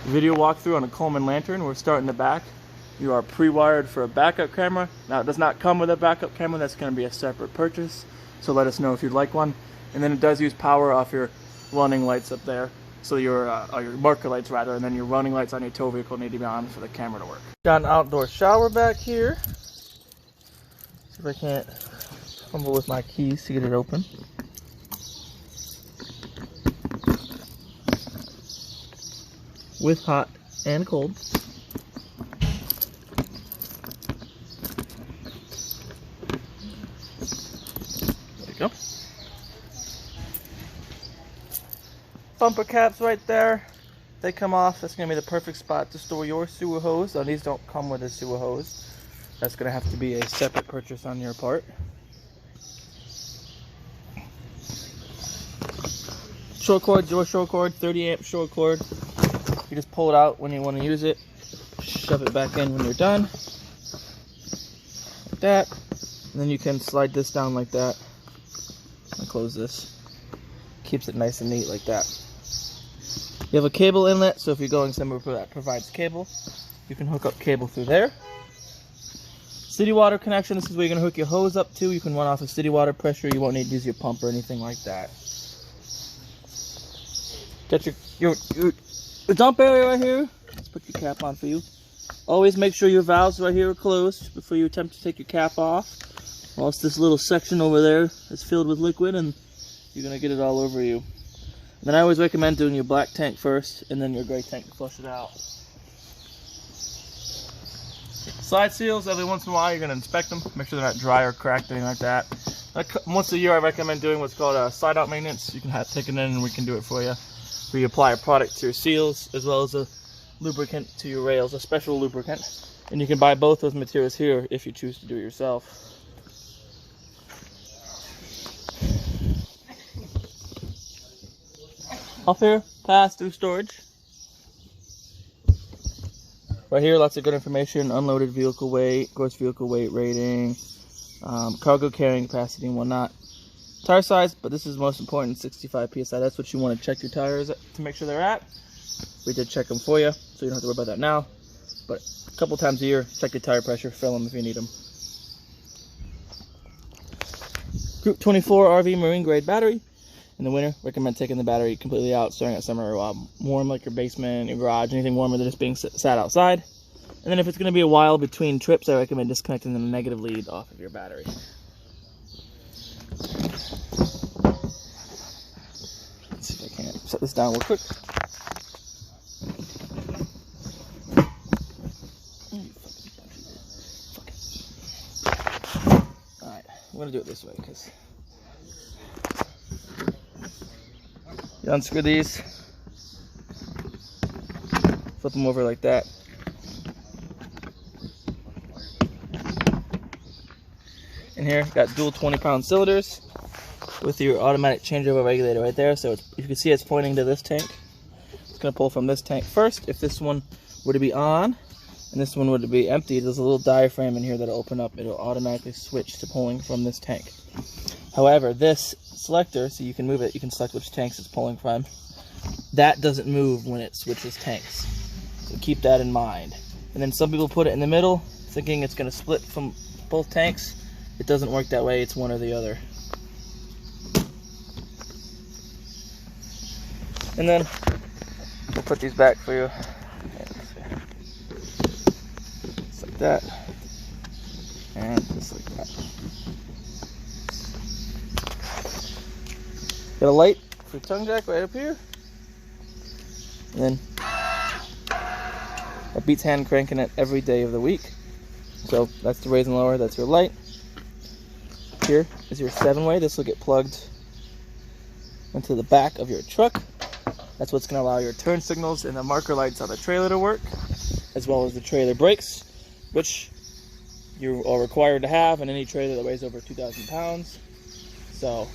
Video walkthrough on a Coleman Lantern. We're starting the back. You are pre-wired for a backup camera. Now it does not come with a backup camera, that's going to be a separate purchase. So let us know if you'd like one. And then it does use power off your running lights up there. So your marker lights rather, and then your running lights on your tow vehicle need to be on for the camera to work. Got an outdoor shower back here. See if I can't fumble with my keys to get it open. With hot and cold. There you go. Bumper caps right there. They come off. That's going to be the perfect spot to store your sewer hose. Now, these don't come with a sewer hose. That's going to have to be a separate purchase on your part. Short cord, your short cord, 30 amp short cord. You just pull it out when you want to use it. Shove it back in when you're done. Like that. And then you can slide this down like that. And close this. Keeps it nice and neat like that. You have a cable inlet, so if you're going somewhere that provides cable, you can hook up cable through there. City water connection, this is where you're going to hook your hose up to. You can run off of city water pressure. You won't need to use your pump or anything like that. Got your dump area right here. Let's put your cap on for you. Always make sure your valves right here are closed before you attempt to take your cap off. Or else this little section over there is filled with liquid and you're going to get it all over you. And then I always recommend doing your black tank first and then your gray tank to flush it out. Slide seals, every once in a while you're going to inspect them. Make sure they're not dry or cracked, anything like that. Once a year I recommend doing what's called a slide out maintenance. You can take it in and we can do it for you. Where you apply a product to your seals as well as a lubricant to your rails, a special lubricant. And you can buy both those materials here if you choose to do it yourself. Off here, pass through storage. Right here, lots of good information: unloaded vehicle weight, gross vehicle weight rating, cargo carrying capacity and whatnot. Tire size, but this is most important, 65 psi. That's what you want to check your tires to make sure they're at. We did check them for you, so you don't have to worry about that now. But a couple times a year, check your tire pressure, fill them if you need them. Group 24 RV marine grade battery. In the winter, recommend taking the battery completely out, starting at summer warm, like your basement, your garage, anything warmer than just being sat outside. And then if it's going to be a while between trips, I recommend disconnecting the negative lead off of your battery. Let's see if I can set this down real quick. Alright, I'm going to do it this way because you unscrew these, flip them over like that. In here, got dual 20-pound cylinders with your automatic changeover regulator right there. So you can see it's pointing to this tank. It's going to pull from this tank first. If this one were to be on and this one were to be empty, there's a little diaphragm in here that'll open up. It'll automatically switch to pulling from this tank. However, this selector, so you can move it, you can select which tanks it's pulling from. That doesn't move when it switches tanks. So keep that in mind. And then some people put it in the middle, thinking it's going to split from both tanks. It doesn't work that way, it's one or the other. And then we'll put these back for you. Just like that. And just like that. Got a light for your tongue jack right up here. And then that beats hand cranking it every day of the week. So that's the raise and lower, that's your light. Here is your 7-way. This will get plugged into the back of your truck. That's what's going to allow your turn signals and the marker lights on the trailer to work, as well as the trailer brakes, which you are required to have in any trailer that weighs over 2,000 pounds. So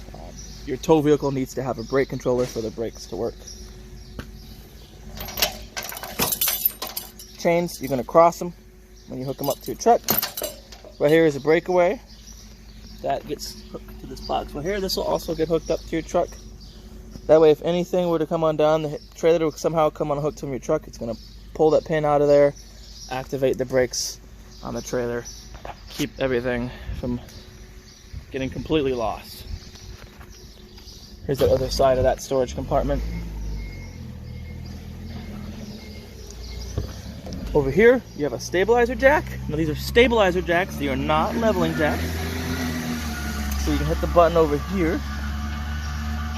your tow vehicle needs to have a brake controller for the brakes to work. Chains, you're going to cross them when you hook them up to your truck. Right here is a breakaway. That gets hooked to this box right here. This will also get hooked up to your truck. That way if anything were to come undone, the trailer will somehow come unhooked from your truck. It's going to pull that pin out of there, activate the brakes on the trailer, keep everything from getting completely lost. Here's the other side of that storage compartment. Over here, you have a stabilizer jack. Now these are stabilizer jacks, they are not leveling jacks. So you can hit the button over here.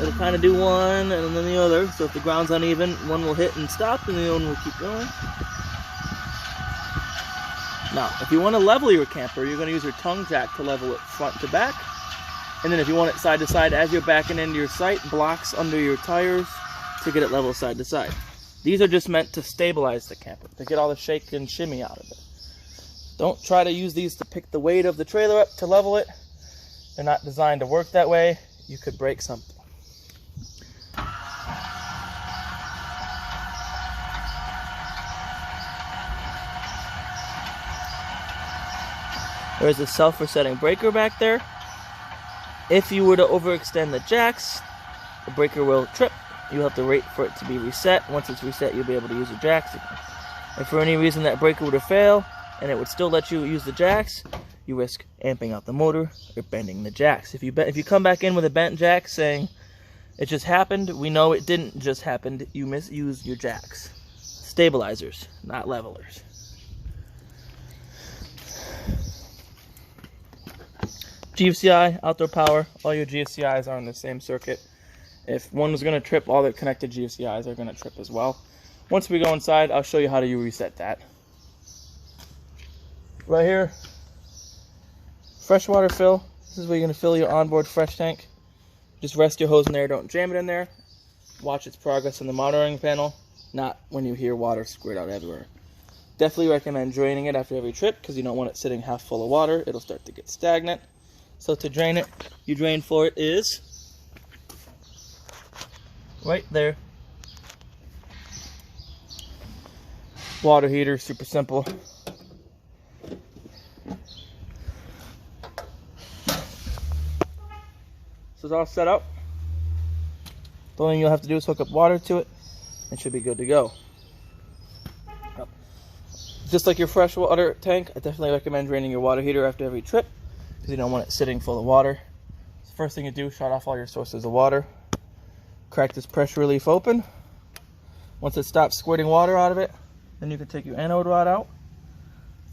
It'll kind of do one and then the other. So if the ground's uneven, one will hit and stop and the other one will keep going. Now, if you want to level your camper, you're going to use your tongue jack to level it front to back. And then if you want it side to side, as you're backing into your sight, blocks under your tires to get it level side to side. These are just meant to stabilize the camper, to get all the shake and shimmy out of it. Don't try to use these to pick the weight of the trailer up to level it. They're not designed to work that way. You could break something. There's a self-resetting breaker back there. If you were to overextend the jacks, the breaker will trip. You'll have to wait for it to be reset. Once it's reset, you'll be able to use your jacks again. If for any reason that breaker were to fail, and it would still let you use the jacks, you risk amping out the motor or bending the jacks. If you come back in with a bent jack saying, it just happened, we know it didn't just happen. You misused your jacks. Stabilizers, not levelers. GFCI, outdoor power, all your GFCIs are on the same circuit. If one was going to trip, all the connected GFCIs are going to trip as well. Once we go inside, I'll show you how to reset that. Right here, freshwater fill. This is where you're going to fill your onboard fresh tank. Just rest your hose in there, don't jam it in there. Watch its progress on the monitoring panel, not when you hear water squirt out everywhere. Definitely recommend draining it after every trip because you don't want it sitting half full of water. It'll start to get stagnant. So to drain it, your drain for it is right there. Water heater, super simple. So it's all set up. The only thing you'll have to do is hook up water to it and it should be good to go. Just like your freshwater tank, I definitely recommend draining your water heater after every trip because you don't want it sitting full of water. So first thing you do, shut off all your sources of water. Crack this pressure relief open. Once it stops squirting water out of it, then you can take your anode rod out.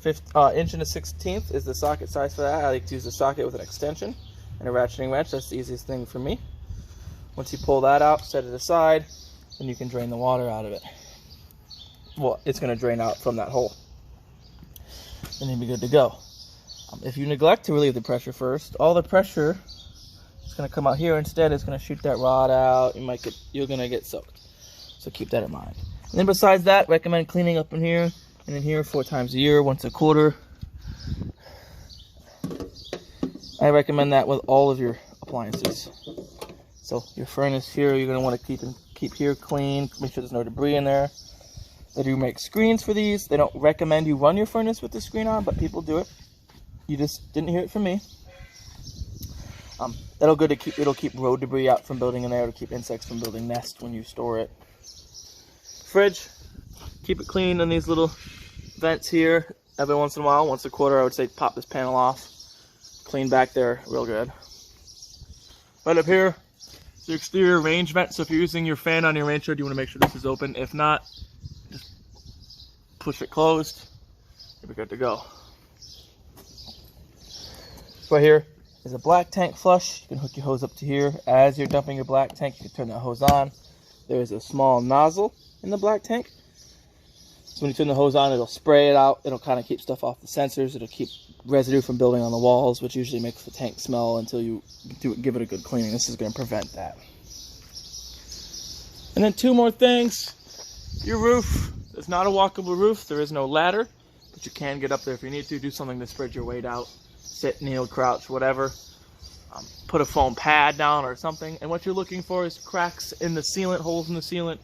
1 inch and a 16th is the socket size for that. I like to use a socket with an extension and a ratcheting wrench. That's the easiest thing for me. Once you pull that out, set it aside, then you can drain the water out of it. Well, it's going to drain out from that hole. And you'll be good to go. If you neglect to relieve the pressure first, all the pressure is going to come out here. Instead, it's going to shoot that rod out. You're going to get soaked. So keep that in mind. And then besides that, recommend cleaning up in here and in here 4 times a year, once a quarter. I recommend that with all of your appliances. So your furnace here, you're going to want to keep here clean. Make sure there's no debris in there. They do make screens for these. They don't recommend you run your furnace with the screen on, but people do it. You just didn't hear it from me. That'll good to keep. It'll keep road debris out from building in there. It'll keep insects from building nests when you store it. Fridge, keep it clean on these little vents here. Every once in a while, once a quarter, I would say pop this panel off. Clean back there real good. Right up here, it's your exterior range vent. So if you're using your fan on your range hood, you want to make sure this is open. If not, just push it closed. You'll be good to go. Right here is a black tank flush. You can hook your hose up to here. As you're dumping your black tank, you can turn that hose on. There is a small nozzle in the black tank. So when you turn the hose on, it'll spray it out. It'll kind of keep stuff off the sensors. It'll keep residue from building on the walls, which usually makes the tank smell until you give it a good cleaning. This is going to prevent that. And then 2 more things. Your roof is not a walkable roof. There is no ladder, but you can get up there if you need to. Do something to spread your weight out. Sit, kneel, crouch, whatever. Put a foam pad down or something. And what you're looking for is cracks in the sealant, holes in the sealant,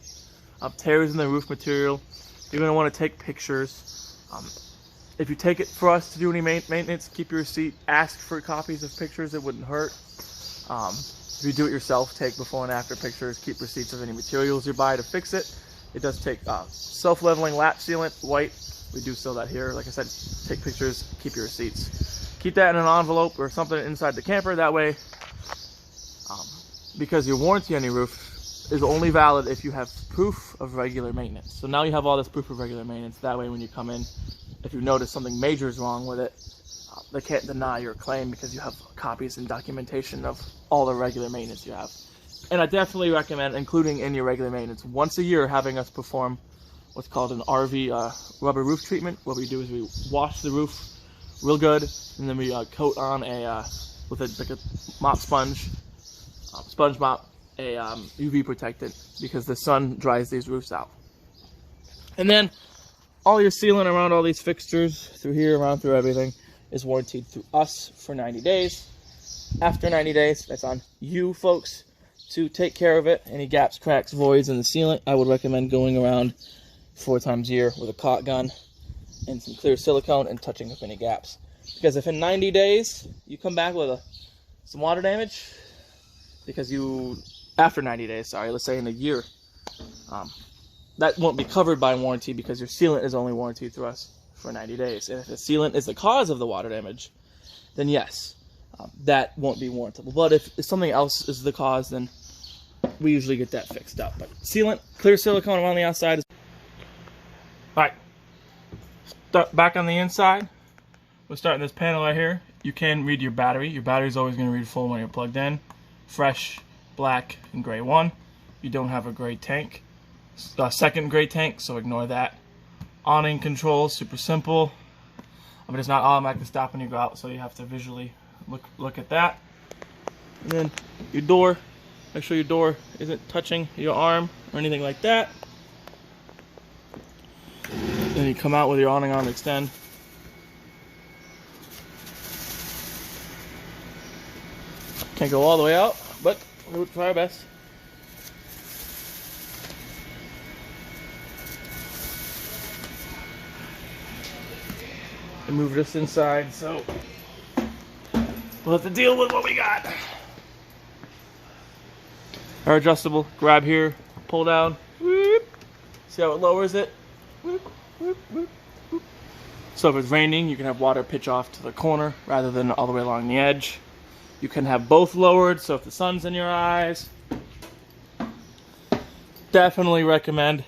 tears in the roof material. You're going to want to take pictures. If you take it for us to do any maintenance, keep your receipt. Ask for copies of pictures. It wouldn't hurt. If you do it yourself, take before and after pictures, keep receipts of any materials you buy to fix it. It does take self-leveling lap sealant, white. We do sell that here. Like I said, take pictures, keep your receipts. Keep that in an envelope or something inside the camper. That way, because your warranty on your roof is only valid if you have proof of regular maintenance. So now you have all this proof of regular maintenance. That way when you come in, if you notice something major is wrong with it, they can't deny your claim because you have copies and documentation of all the regular maintenance you have. And I definitely recommend including in your regular maintenance once a year having us perform what's called an RV rubber roof treatment. What we do is we wash the roof real good, and then we coat on with a mop sponge mop, a UV protectant, because the sun dries these roofs out. And then all your sealant around all these fixtures through here, around through everything, is warranted through us for 90 days. After 90 days, that's on you folks to take care of it. Any gaps, cracks, voids in the sealant, I would recommend going around 4 times a year with a caulk gun and some clear silicone and touching up any gaps. Because if in 90 days you come back with some water damage, because after 90 days, sorry, let's say in a year, that won't be covered by warranty because your sealant is only warranted through us for 90 days. And if the sealant is the cause of the water damage, then yes, that won't be warrantable. But if something else is the cause, then we usually get that fixed up. But sealant, clear silicone around the outside is... Alright, back on the inside, we're starting this panel right here. You can read your battery. Your battery is always going to read full when you're plugged in. Fresh, black, and gray one. You don't have a gray tank. Second gray tank, so ignore that. Awning controls, super simple. But it's not automatic to stop when you go out, so you have to visually look at that. And then your door, make sure your door isn't touching your arm or anything like that. Then you come out with your awning on, extend. Can't go all the way out, but we'll try our best. And move this inside, so we'll have to deal with what we got. Our adjustable, grab here, pull down. Whoop. See how it lowers it? Whoop, whoop, whoop, whoop. So if it's raining, you can have water pitch off to the corner rather than all the way along the edge. You can have both lowered, so if the sun's in your eyes, definitely recommend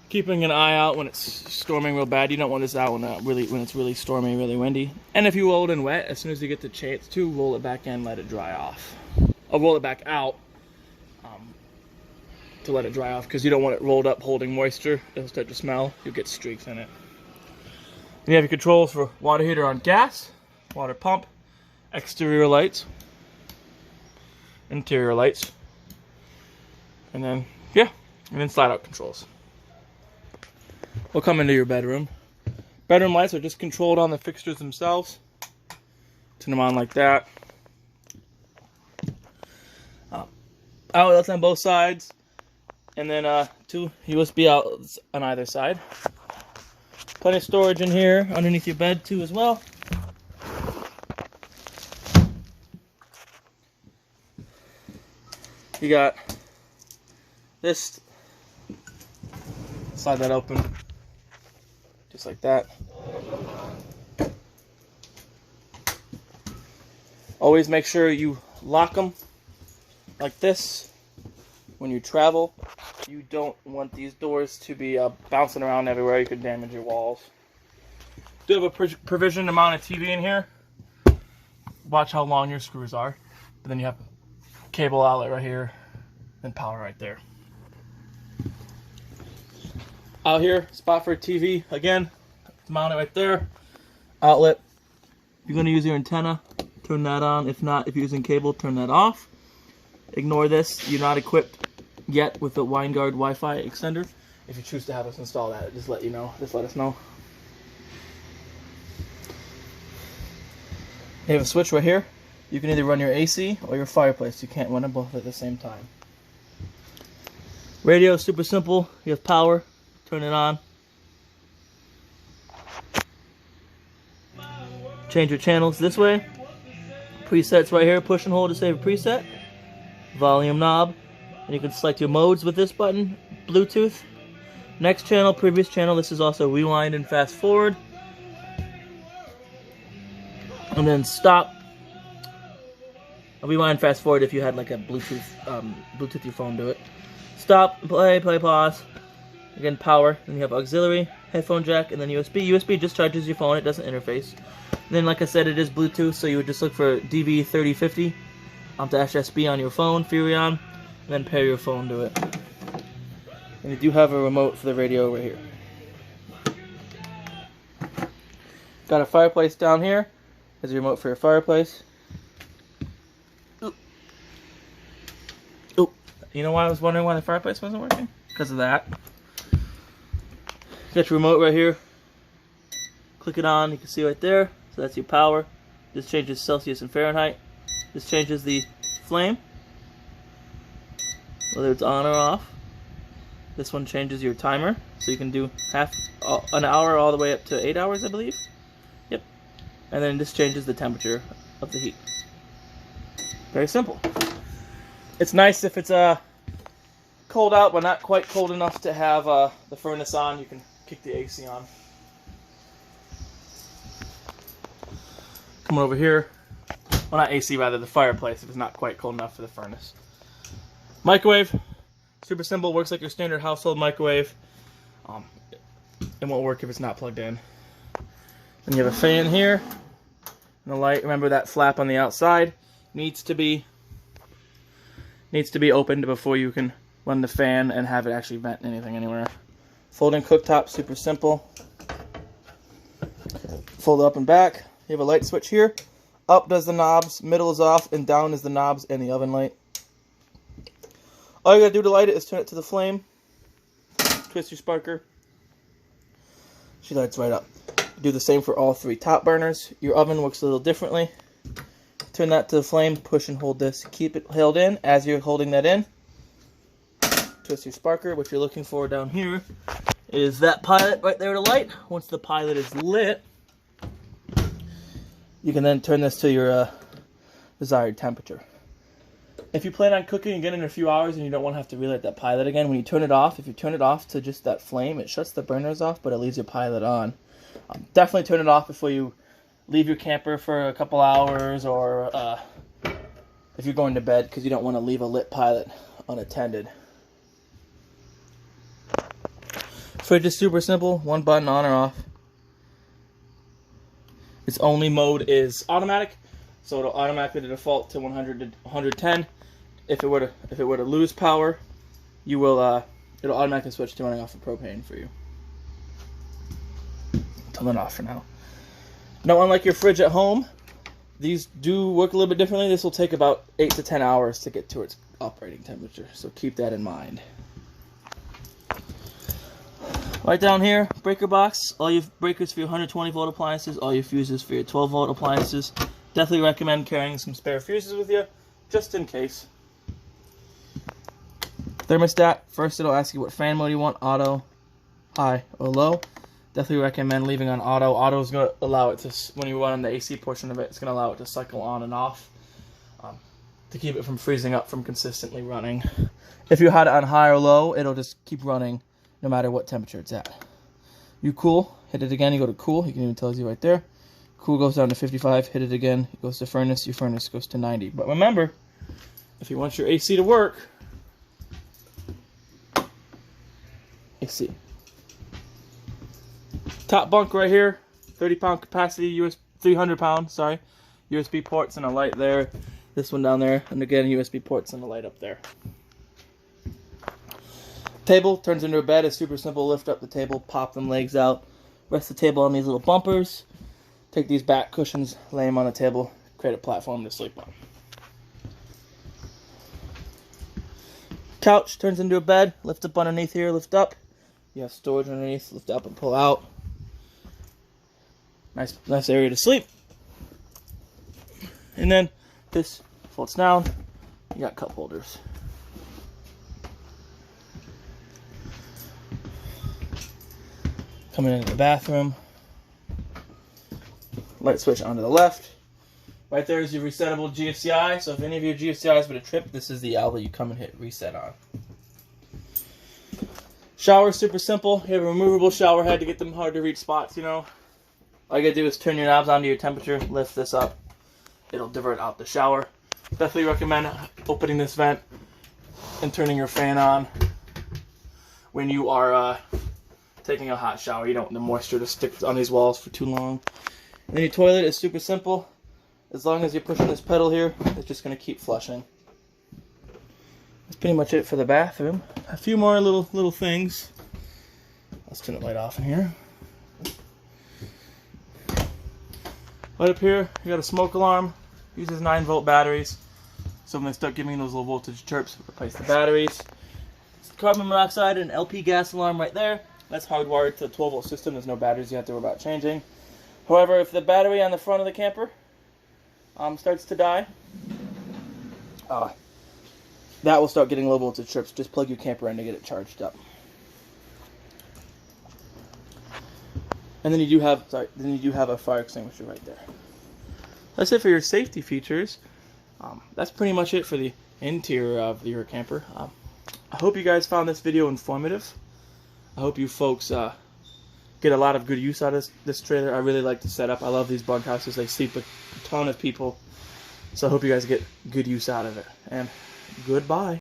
keeping an eye out when it's storming real bad. You don't want this out when it's really stormy, really windy. And if you roll it in wet, as soon as you get the chance to, roll it back in, let it dry off. I'll roll it back out to let it dry off, because you don't want it rolled up holding moisture. It'll start to smell. You'll get streaks in it. And you have your controls for water heater on gas, water pump, exterior lights, interior lights, and then, yeah, and then slide out controls. We'll come into your bedroom. Bedroom lights are just controlled on the fixtures themselves. Turn them on like that. Outlets on both sides, and then 2 USB outlets on either side. Plenty of storage in here underneath your bed too as well. You got this, slide that open, just like that. Always make sure you lock them like this when you travel. You don't want these doors to be bouncing around everywhere. You could damage your walls. Do have a provision amount of TV in here. Watch how long your screws are. But then you have cable outlet right here and power right there. Out here, spot for a TV. Again, mount it right there. Outlet. If you're going to use your antenna, turn that on. If not, if you're using cable, turn that off. Ignore this. You're not equipped yet with the WineGuard Wi-Fi extender. If you choose to have us install that, just let us know. You have a switch right here. You can either run your AC or your fireplace. You can't run them both at the same time. Radio is super simple. You have power. Turn it on. Change your channels this way. Presets right here. Push and hold to save a preset. volume knob, and you can select your modes with this button. Bluetooth, next channel, previous channel. This is also rewind and fast forward, and then stop. Rewind, fast forward if you had like a Bluetooth your phone do it. Stop, play, pause. Again, power. Then you have auxiliary, headphone jack, and then USB. USB just charges your phone. It doesn't interface. And then, like I said, it is Bluetooth, so you would just look for DV3050 -SB on your phone, Furion, and then pair your phone to it. And you do have a remote for the radio over here. Got a fireplace down here. There's a remote for your fireplace. Oh, you know why I was wondering why the fireplace wasn't working? Because of that. Got your remote right here. Click it on, you can see right there. So that's your power. This changes Celsius and Fahrenheit. This changes the flame, whether it's on or off. This one changes your timer, so you can do an hour all the way up to 8 hours, I believe. Yep. And then this changes the temperature of the heat. Very simple. It's nice if it's cold out, but not quite cold enough to have the furnace on. You can kick the AC on. Come over here. Well, not AC, rather the fireplace if it's not quite cold enough for the furnace. Microwave. Super simple. Works like your standard household microwave. It won't work if it's not plugged in. Then you have a fan here. And the light, remember that flap on the outside needs to be opened before you can run the fan and have it actually vent anything anywhere. Folding cooktop, super simple. Fold it up and back. You have a light switch here. Up does the knobs, middle is off, and down is the knobs and the oven light. All you gotta do to light it is turn it to the flame. Twist your sparker. She lights right up. Do the same for all 3 top burners. Your oven works a little differently. Turn that to the flame, push and hold this. Keep it held in. As you're holding that in, twist your sparker. What you're looking for down here is that pilot right there to light. Once the pilot is lit, you can then turn this to your desired temperature. If you plan on cooking again in a few hours and you don't want to have to relight that pilot again, when you turn it off, if you turn it off to just that flame, it shuts the burners off, but it leaves your pilot on. Definitely turn it off before you leave your camper for a couple hours, or if you're going to bed, because you don't want to leave a lit pilot unattended. Fridge is super simple. One button, on or off. Its only mode is automatic, so it'll automatically default to 100 to 110. If it were to lose power, you will it'll automatically switch to running off of propane for you. Turn it off for now. Now, unlike your fridge at home, these do work a little bit differently. This will take about 8 to 10 hours to get to its operating temperature, so keep that in mind. Right down here, breaker box. All your breakers for your 120 volt appliances, all your fuses for your 12 volt appliances. Definitely recommend carrying some spare fuses with you, just in case. Thermostat. First, it'll ask you what fan mode you want: auto, high, or low. Definitely recommend leaving on auto. Auto is going to allow it to, when you run on the AC portion of it, it's going to allow it to cycle on and off to keep it from freezing up from consistently running. If you had it on high or low, it'll just keep running no matter what temperature it's at. You cool, hit it again, you go to cool. You can even tell you right there. Cool goes down to 55, hit it again, it goes to furnace, your furnace goes to 90. But remember, if you want your AC to work, AC. Top bunk right here, 30-pound capacity, 300 pounds, sorry. USB ports and a light there. This one down there, and again, USB ports and a light up there. Table turns into a bed. It's super simple. Lift up the table, pop them legs out, rest the table on these little bumpers. Take these back cushions, lay them on the table, create a platform to sleep on. Couch turns into a bed. Lift up underneath here, lift up. You have storage underneath, lift up and pull out. Nice area to sleep. And then this folds down. You got cup holders. Coming into the bathroom. Light switch onto the left. Right there is your resettable GFCI. So if any of your GFCIs were to trip, this is the outlet you come and hit reset on. Shower is super simple. You have a removable shower head to get them hard to reach spots, you know. All you gotta do is turn your knobs onto your temperature, lift this up. It'll divert out the shower. Definitely recommend opening this vent and turning your fan on when you are taking a hot shower. You don't want the moisture to stick on these walls for too long. And then your toilet is super simple. As long as you're pushing this pedal here, it's just gonna keep flushing. That's pretty much it for the bathroom. A few more little things. Let's turn the light off in here. Right up here, you got a smoke alarm. Uses 9-volt batteries. So when they start giving those low voltage chirps, replace the batteries. Carbon monoxide and LP gas alarm right there. That's hardwired to a 12-volt system. There's no batteries you have to worry about changing. However, if the battery on the front of the camper starts to die, that will start getting low voltage trips. Just plug your camper in to get it charged up. And then you do have a fire extinguisher right there. That's it for your safety features. That's pretty much it for the interior of your camper. I hope you guys found this video informative. I hope you folks get a lot of good use out of this trailer. I really like the setup. I love these bunkhouses. They sleep with a ton of people. So I hope you guys get good use out of it. And goodbye.